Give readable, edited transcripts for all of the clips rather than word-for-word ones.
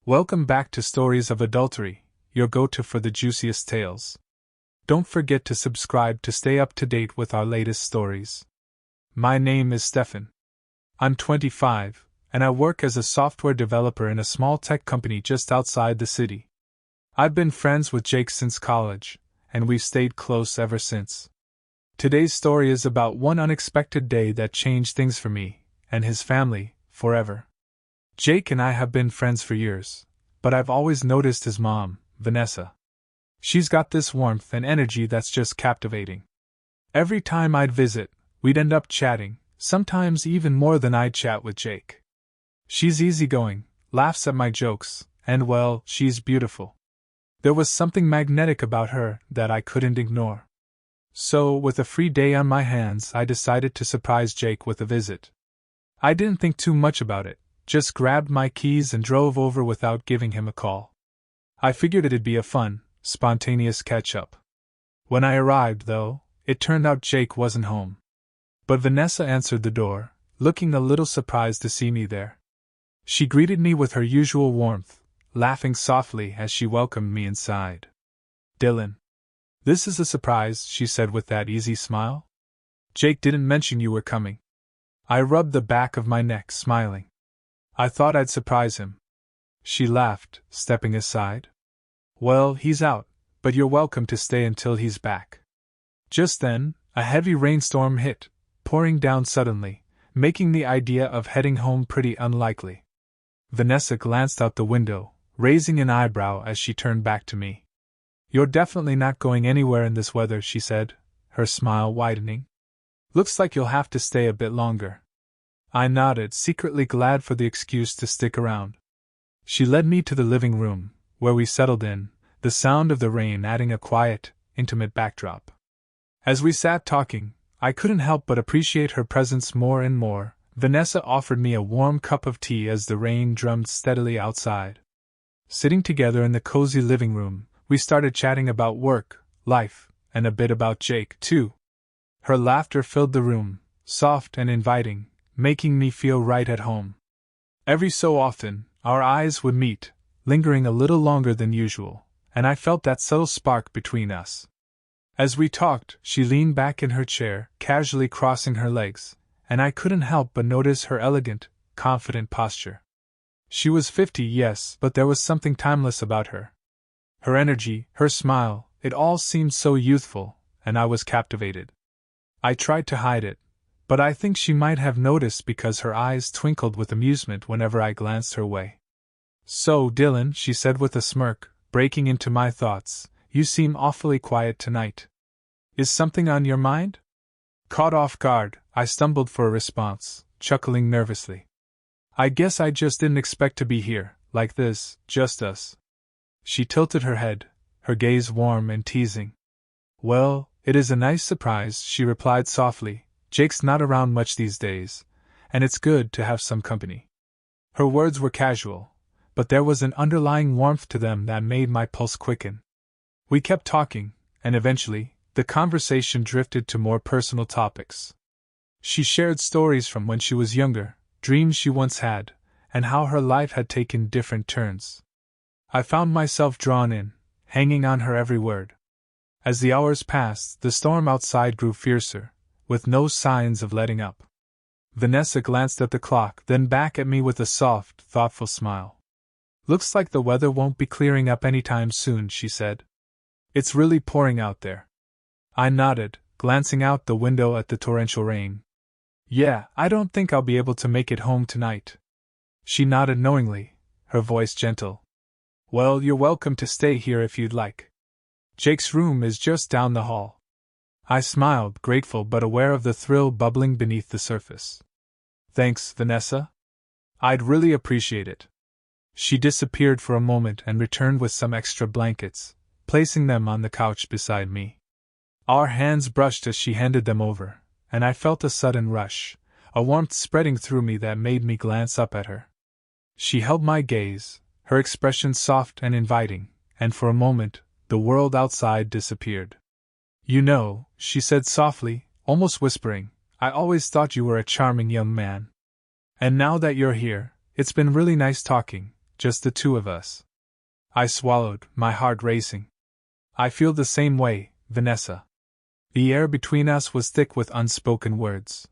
Welcome back to Stories of Adultery, your go-to for the juiciest tales. Don't forget to subscribe to stay up to date with our latest stories. My name is Stefan. I'm 25, and I work as a software developer in a small tech company just outside the city. I've been friends with Jake since college, and we've stayed close ever since. Today's story is about one unexpected day that changed things for me and his family forever. Jake and I have been friends for years, but I've always noticed his mom, Vanessa. She's got this warmth and energy that's just captivating. Every time I'd visit, we'd end up chatting, sometimes even more than I'd chat with Jake. She's easygoing, laughs at my jokes, and well, she's beautiful. There was something magnetic about her that I couldn't ignore. So, with a free day on my hands, I decided to surprise Jake with a visit. I didn't think too much about it. Just grabbed my keys and drove over without giving him a call. I figured it'd be a fun, spontaneous catch-up. When I arrived, though, it turned out Jake wasn't home. But Vanessa answered the door, looking a little surprised to see me there. She greeted me with her usual warmth, laughing softly as she welcomed me inside. "Dylan. This is a surprise," she said with that easy smile. "Jake didn't mention you were coming." I rubbed the back of my neck, smiling. "I thought I'd surprise him." She laughed, stepping aside. "Well, he's out, but you're welcome to stay until he's back." Just then, a heavy rainstorm hit, pouring down suddenly, making the idea of heading home pretty unlikely. Vanessa glanced out the window, raising an eyebrow as she turned back to me. "You're definitely not going anywhere in this weather," she said, her smile widening. "Looks like you'll have to stay a bit longer." I nodded, secretly glad for the excuse to stick around. She led me to the living room, where we settled in, the sound of the rain adding a quiet, intimate backdrop. As we sat talking, I couldn't help but appreciate her presence more and more. Vanessa offered me a warm cup of tea as the rain drummed steadily outside. Sitting together in the cozy living room, we started chatting about work, life, and a bit about Jake, too. Her laughter filled the room, soft and inviting, making me feel right at home. Every so often, our eyes would meet, lingering a little longer than usual, and I felt that subtle spark between us. As we talked, she leaned back in her chair, casually crossing her legs, and I couldn't help but notice her elegant, confident posture. She was 50, yes, but there was something timeless about her. Her energy, her smile, it all seemed so youthful, and I was captivated. I tried to hide it, but I think she might have noticed because her eyes twinkled with amusement whenever I glanced her way. "So, Dylan," she said with a smirk, breaking into my thoughts, "you seem awfully quiet tonight. Is something on your mind?" Caught off guard, I stumbled for a response, chuckling nervously. "I guess I just didn't expect to be here, like this, just us." She tilted her head, her gaze warm and teasing. "Well, it is a nice surprise," she replied softly. "Jake's not around much these days, and it's good to have some company." Her words were casual, but there was an underlying warmth to them that made my pulse quicken. We kept talking, and eventually, the conversation drifted to more personal topics. She shared stories from when she was younger, dreams she once had, and how her life had taken different turns. I found myself drawn in, hanging on her every word. As the hours passed, the storm outside grew fiercer, with no signs of letting up. Vanessa glanced at the clock, then back at me with a soft, thoughtful smile. "Looks like the weather won't be clearing up anytime soon," she said. "It's really pouring out there." I nodded, glancing out the window at the torrential rain. "Yeah, I don't think I'll be able to make it home tonight." She nodded knowingly, her voice gentle. "Well, you're welcome to stay here if you'd like. Jake's room is just down the hall." I smiled, grateful but aware of the thrill bubbling beneath the surface. "Thanks, Vanessa. I'd really appreciate it." She disappeared for a moment and returned with some extra blankets, placing them on the couch beside me. Our hands brushed as she handed them over, and I felt a sudden rush, a warmth spreading through me that made me glance up at her. She held my gaze, her expression soft and inviting, and for a moment, the world outside disappeared. "You know," she said softly, almost whispering, "I always thought you were a charming young man. And now that you're here, it's been really nice talking, just the two of us. I swallowed, my heart racing. I feel the same way, Vanessa. The air between us was thick with unspoken words.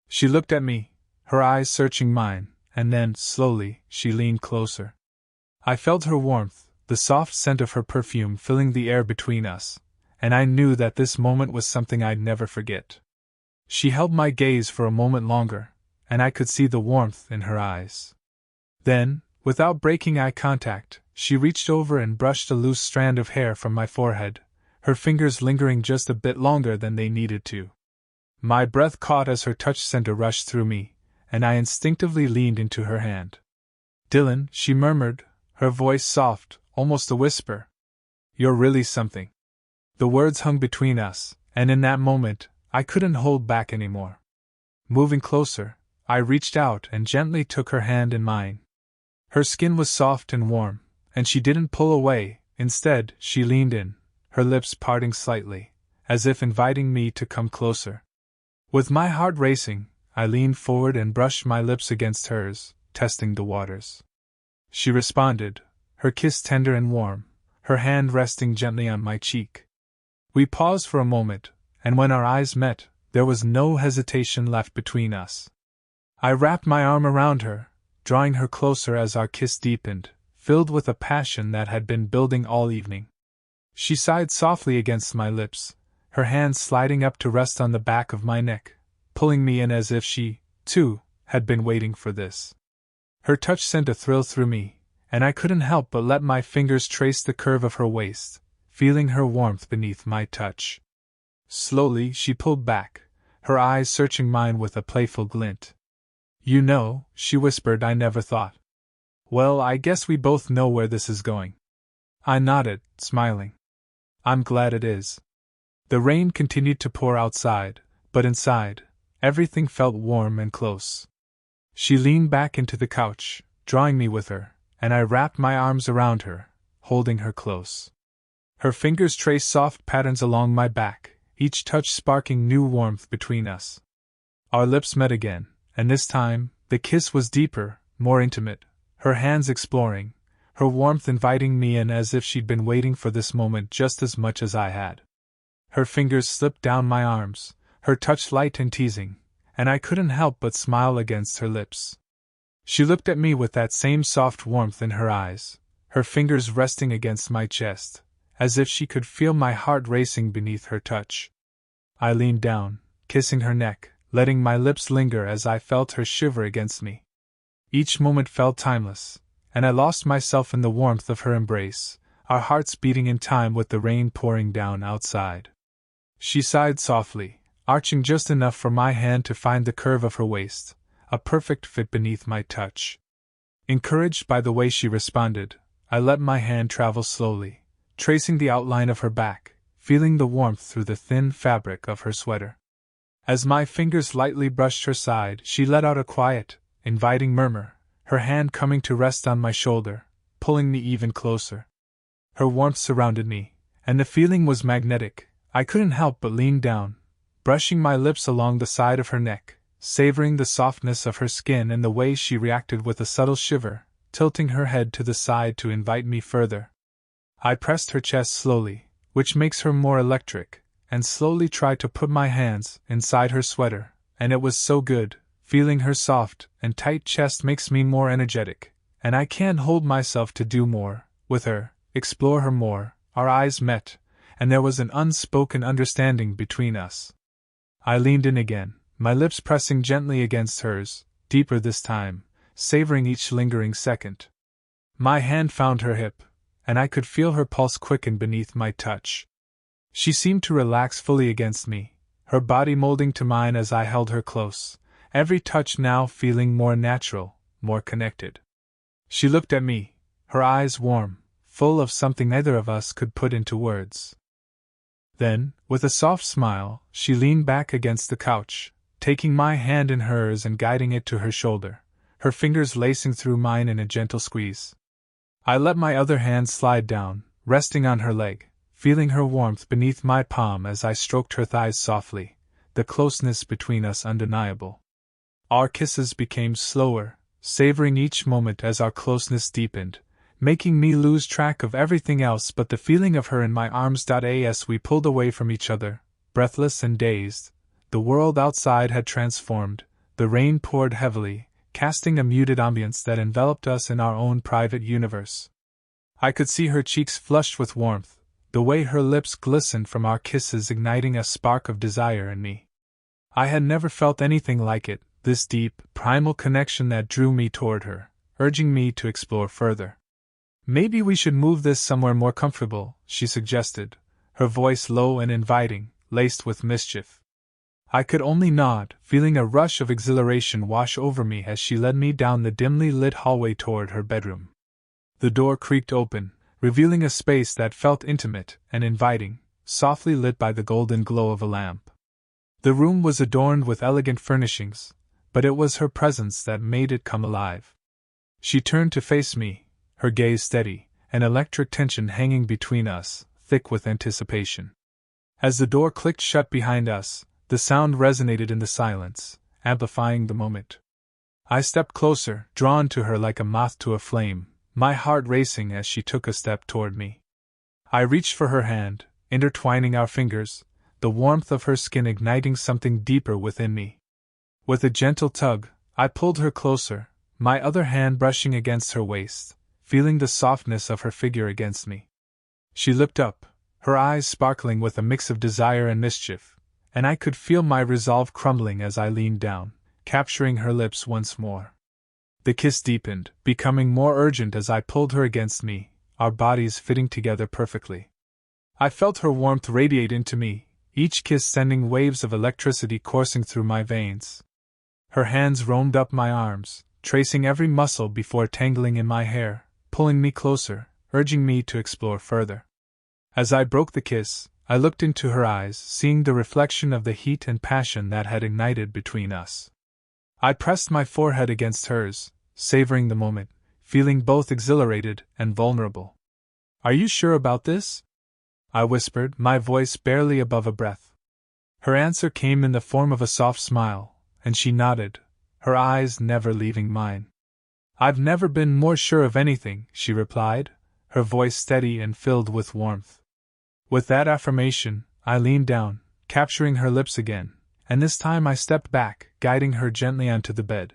She looked at me, her eyes searching mine, and then, slowly, she leaned closer. I felt her warmth, the soft scent of her perfume filling the air between us, and I knew that this moment was something I'd never forget. She held my gaze for a moment longer, and I could see the warmth in her eyes. Then, without breaking eye contact, she reached over and brushed a loose strand of hair from my forehead, her fingers lingering just a bit longer than they needed to. My breath caught as her touch sent a rush through me, and I instinctively leaned into her hand. "Dylan," she murmured, her voice soft, almost a whisper. "You're really something." The words hung between us, and in that moment, I couldn't hold back anymore. Moving closer, I reached out and gently took her hand in mine. Her skin was soft and warm, and she didn't pull away. Instead, she leaned in, her lips parting slightly, as if inviting me to come closer. With my heart racing, I leaned forward and brushed my lips against hers, testing the waters. She responded, her kiss tender and warm, her hand resting gently on my cheek. We paused for a moment, and when our eyes met, there was no hesitation left between us. I wrapped my arm around her, drawing her closer as our kiss deepened, filled with a passion that had been building all evening. She sighed softly against my lips, her hands sliding up to rest on the back of my neck, pulling me in as if she, too, had been waiting for this. Her touch sent a thrill through me, and I couldn't help but let my fingers trace the curve of her waist, feeling her warmth beneath my touch. Slowly she pulled back, her eyes searching mine with a playful glint. "You know," she whispered, "I never thought." "Well, I guess we both know where this is going." I nodded, smiling. "I'm glad it is." The rain continued to pour outside, but inside, everything felt warm and close. She leaned back into the couch, drawing me with her, and I wrapped my arms around her, holding her close. Her fingers traced soft patterns along my back, each touch sparking new warmth between us. Our lips met again, and this time, the kiss was deeper, more intimate, her hands exploring, her warmth inviting me in as if she'd been waiting for this moment just as much as I had. Her fingers slipped down my arms, her touch light and teasing, and I couldn't help but smile against her lips. She looked at me with that same soft warmth in her eyes, her fingers resting against my chest, as if she could feel my heart racing beneath her touch. I leaned down, kissing her neck, letting my lips linger as I felt her shiver against me. Each moment felt timeless, and I lost myself in the warmth of her embrace, our hearts beating in time with the rain pouring down outside. She sighed softly, arching just enough for my hand to find the curve of her waist, a perfect fit beneath my touch. Encouraged by the way she responded, I let my hand travel slowly, tracing the outline of her back, feeling the warmth through the thin fabric of her sweater. As my fingers lightly brushed her side, she let out a quiet, inviting murmur, her hand coming to rest on my shoulder, pulling me even closer. Her warmth surrounded me, and the feeling was magnetic. I couldn't help but lean down, brushing my lips along the side of her neck, savoring the softness of her skin and the way she reacted with a subtle shiver, tilting her head to the side to invite me further. I pressed her chest slowly, which makes her more electric, and slowly tried to put my hands inside her sweater, and it was so good. Feeling her soft and tight chest makes me more energetic, and I can't hold myself to do more with her, explore her more. Our eyes met, and there was an unspoken understanding between us. I leaned in again, my lips pressing gently against hers, deeper this time, savoring each lingering second. My hand found her hip, and I could feel her pulse quicken beneath my touch. She seemed to relax fully against me, her body molding to mine as I held her close, every touch now feeling more natural, more connected. She looked at me, her eyes warm, full of something neither of us could put into words. Then, with a soft smile, she leaned back against the couch, taking my hand in hers and guiding it to her shoulder, her fingers lacing through mine in a gentle squeeze. I let my other hand slide down, resting on her leg, feeling her warmth beneath my palm as I stroked her thighs softly, the closeness between us undeniable. Our kisses became slower, savoring each moment as our closeness deepened, making me lose track of everything else but the feeling of her in my arms. As we pulled away from each other, breathless and dazed, the world outside had transformed. The rain poured heavily, casting a muted ambience that enveloped us in our own private universe. I could see her cheeks flushed with warmth, the way her lips glistened from our kisses igniting a spark of desire in me. I had never felt anything like it, this deep, primal connection that drew me toward her, urging me to explore further. "Maybe we should move this somewhere more comfortable," she suggested, her voice low and inviting, laced with mischief. I could only nod, feeling a rush of exhilaration wash over me as she led me down the dimly lit hallway toward her bedroom. The door creaked open, revealing a space that felt intimate and inviting, softly lit by the golden glow of a lamp. The room was adorned with elegant furnishings, but it was her presence that made it come alive. She turned to face me, her gaze steady, an electric tension hanging between us, thick with anticipation. As the door clicked shut behind us, the sound resonated in the silence, amplifying the moment. I stepped closer, drawn to her like a moth to a flame, my heart racing as she took a step toward me. I reached for her hand, intertwining our fingers, the warmth of her skin igniting something deeper within me. With a gentle tug, I pulled her closer, my other hand brushing against her waist, feeling the softness of her figure against me. She looked up, her eyes sparkling with a mix of desire and mischief, and I could feel my resolve crumbling as I leaned down, capturing her lips once more. The kiss deepened, becoming more urgent as I pulled her against me, our bodies fitting together perfectly. I felt her warmth radiate into me, each kiss sending waves of electricity coursing through my veins. Her hands roamed up my arms, tracing every muscle before tangling in my hair, pulling me closer, urging me to explore further. As I broke the kiss, I looked into her eyes, seeing the reflection of the heat and passion that had ignited between us. I pressed my forehead against hers, savoring the moment, feeling both exhilarated and vulnerable. "Are you sure about this?" I whispered, my voice barely above a breath. Her answer came in the form of a soft smile, and she nodded, her eyes never leaving mine. "I've never been more sure of anything," she replied, her voice steady and filled with warmth. With that affirmation, I leaned down, capturing her lips again, and this time I stepped back, guiding her gently onto the bed.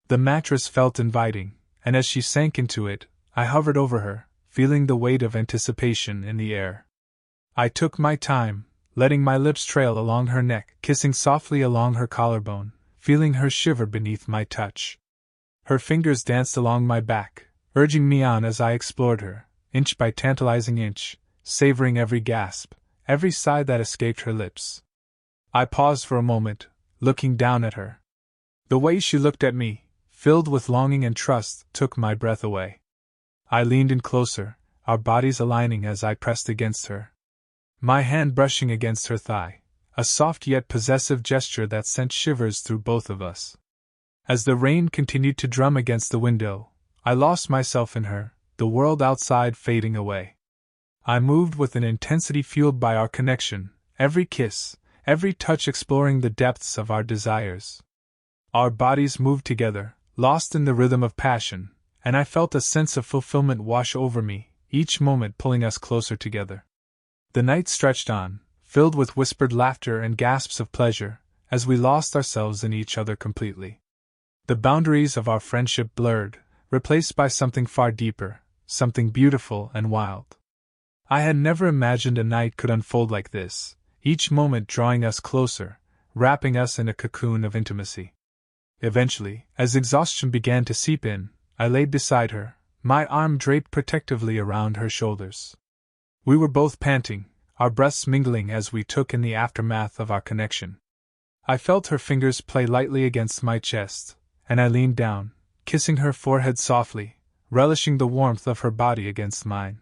The mattress felt inviting, and as she sank into it, I hovered over her, feeling the weight of anticipation in the air. I took my time, letting my lips trail along her neck, kissing softly along her collarbone, feeling her shiver beneath my touch. Her fingers danced along my back, urging me on as I explored her, inch by tantalizing inch, savoring every gasp, every sigh that escaped her lips. I paused for a moment, looking down at her. The way she looked at me, filled with longing and trust, took my breath away. I leaned in closer, our bodies aligning as I pressed against her. My hand brushing against her thigh, a soft yet possessive gesture that sent shivers through both of us. As the rain continued to drum against the window, I lost myself in her, the world outside fading away. I moved with an intensity fueled by our connection, every kiss, every touch exploring the depths of our desires. Our bodies moved together, lost in the rhythm of passion, and I felt a sense of fulfillment wash over me, each moment pulling us closer together. The night stretched on, filled with whispered laughter and gasps of pleasure, as we lost ourselves in each other completely. The boundaries of our friendship blurred, replaced by something far deeper, something beautiful and wild. I had never imagined a night could unfold like this, each moment drawing us closer, wrapping us in a cocoon of intimacy. Eventually, as exhaustion began to seep in, I laid beside her, my arm draped protectively around her shoulders. We were both panting, our breaths mingling as we took in the aftermath of our connection. I felt her fingers play lightly against my chest, and I leaned down, kissing her forehead softly, relishing the warmth of her body against mine.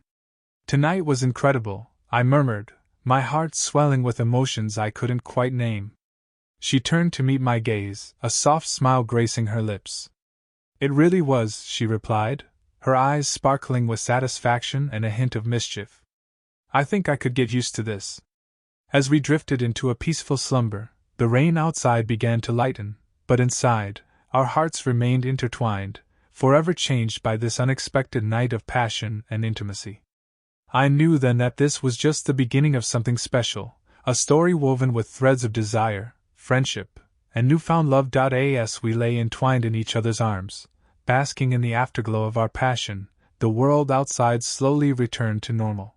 "Tonight was incredible," I murmured, my heart swelling with emotions I couldn't quite name. She turned to meet my gaze, a soft smile gracing her lips. "It really was," she replied, her eyes sparkling with satisfaction and a hint of mischief. "I think I could get used to this." As we drifted into a peaceful slumber, the rain outside began to lighten, but inside, Our hearts remained intertwined, forever changed by this unexpected night of passion and intimacy. I knew then that this was just the beginning of something special, a story woven with threads of desire, friendship, and newfound love. As we lay entwined in each other's arms, basking in the afterglow of our passion, the world outside slowly returned to normal.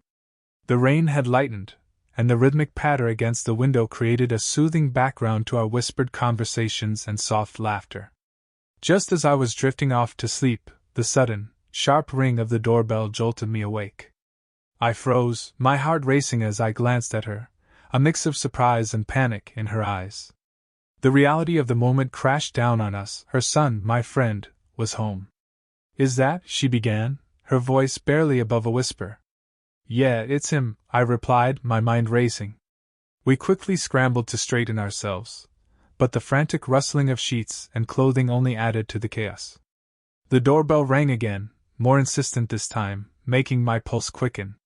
The rain had lightened, and the rhythmic patter against the window created a soothing background to our whispered conversations and soft laughter. Just as I was drifting off to sleep, the sudden, sharp ring of the doorbell jolted me awake. I froze, my heart racing as I glanced at her, a mix of surprise and panic in her eyes. The reality of the moment crashed down on us. Her son, my friend, was home. "Is that?" she began, her voice barely above a whisper. "Yeah, it's him," I replied, my mind racing. We quickly scrambled to straighten ourselves, but the frantic rustling of sheets and clothing only added to the chaos. The doorbell rang again, more insistent this time, making my pulse quicken.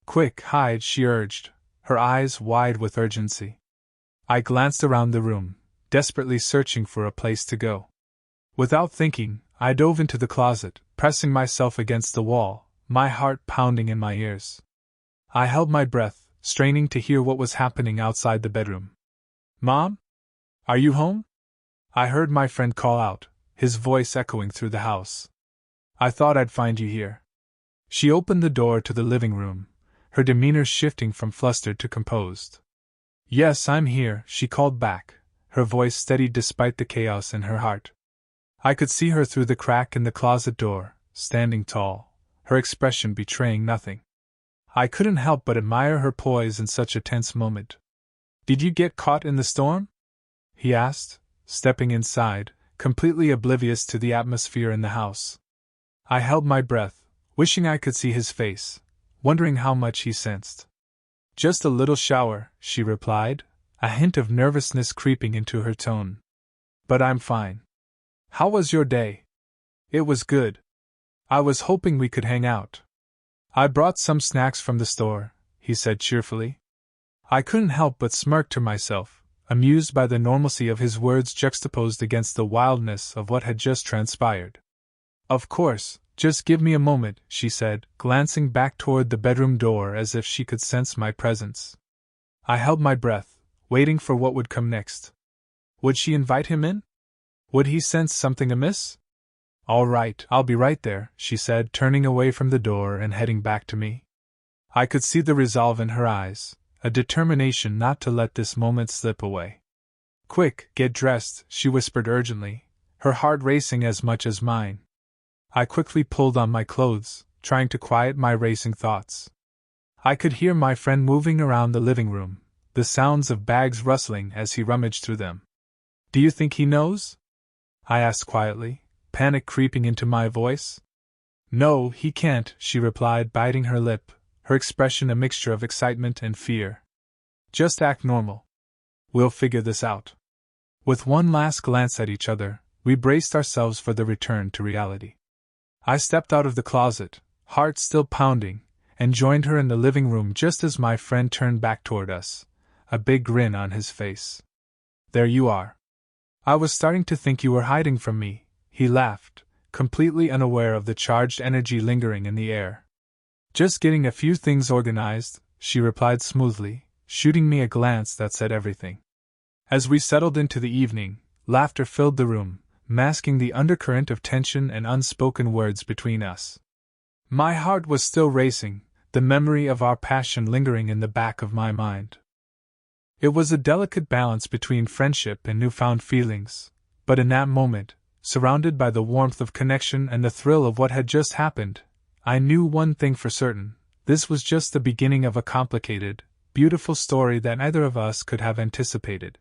"Quick, hide," she urged, her eyes wide with urgency. I glanced around the room, desperately searching for a place to go. Without thinking, I dove into the closet, pressing myself against the wall, my heart pounding in my ears. I held my breath, straining to hear what was happening outside the bedroom. "Mom? Are you home?" I heard my friend call out, his voice echoing through the house. "I thought I'd find you here." She opened the door to the living room, her demeanor shifting from flustered to composed. "Yes, I'm here," she called back, her voice steady despite the chaos in her heart. I could see her through the crack in the closet door, standing tall, her expression betraying nothing. I couldn't help but admire her poise in such a tense moment. "Did you get caught in the storm?" he asked, stepping inside, completely oblivious to the atmosphere in the house. I held my breath, wishing I could see his face, wondering how much he sensed. "Just a little shower," she replied, a hint of nervousness creeping into her tone. "But I'm fine. How was your day?" "It was good. I was hoping we could hang out." "I brought some snacks from the store," he said cheerfully. I couldn't help but smirk to myself, amused by the normalcy of his words juxtaposed against the wildness of what had just transpired. "Of course, just give me a moment," she said, glancing back toward the bedroom door as if she could sense my presence. I held my breath, waiting for what would come next. Would she invite him in? Would he sense something amiss? "All right, I'll be right there," she said, turning away from the door and heading back to me. I could see the resolve in her eyes, a determination not to let this moment slip away. "Quick, get dressed," she whispered urgently, her heart racing as much as mine. I quickly pulled on my clothes, trying to quiet my racing thoughts. I could hear my friend moving around the living room, the sounds of bags rustling as he rummaged through them. "Do you think he knows?" I asked quietly, panic creeping into my voice. "No, he can't," she replied, biting her lip, her expression a mixture of excitement and fear. "Just act normal. We'll figure this out." With one last glance at each other, we braced ourselves for the return to reality. I stepped out of the closet, heart still pounding, and joined her in the living room just as my friend turned back toward us, a big grin on his face. "There you are. I was starting to think you were hiding from me," he laughed, completely unaware of the charged energy lingering in the air. "Just getting a few things organized," she replied smoothly, shooting me a glance that said everything. As we settled into the evening, laughter filled the room, masking the undercurrent of tension and unspoken words between us. My heart was still racing, the memory of our passion lingering in the back of my mind. It was a delicate balance between friendship and newfound feelings, but in that moment, surrounded by the warmth of connection and the thrill of what had just happened, I knew one thing for certain: this was just the beginning of a complicated, beautiful story that neither of us could have anticipated.